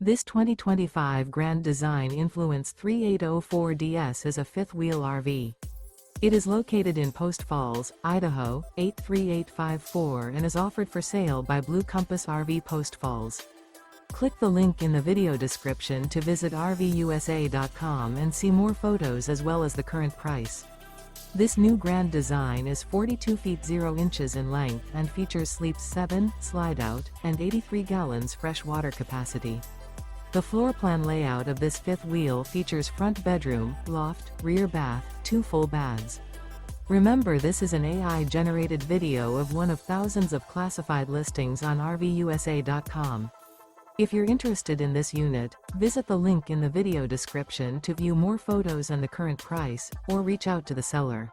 This 2025 Grand Design Influence 3804DS is a fifth-wheel RV. It is located in Post Falls, Idaho, 83854 and is offered for sale by Blue Compass RV Post Falls. Click the link in the video description to visit RVUSA.com and see more photos as well as the current price. This new Grand Design is 42 feet 0 inches in length and features sleeps 7, Slideout, and 83 gallons fresh water capacity. The floor plan layout of this fifth wheel features front bedroom, loft, rear bath, 2 full baths. Remember, this is an AI-generated video of one of thousands of classified listings on RVUSA.com. If you're interested in this unit, visit the link in the video description to view more photos and the current price, or reach out to the seller.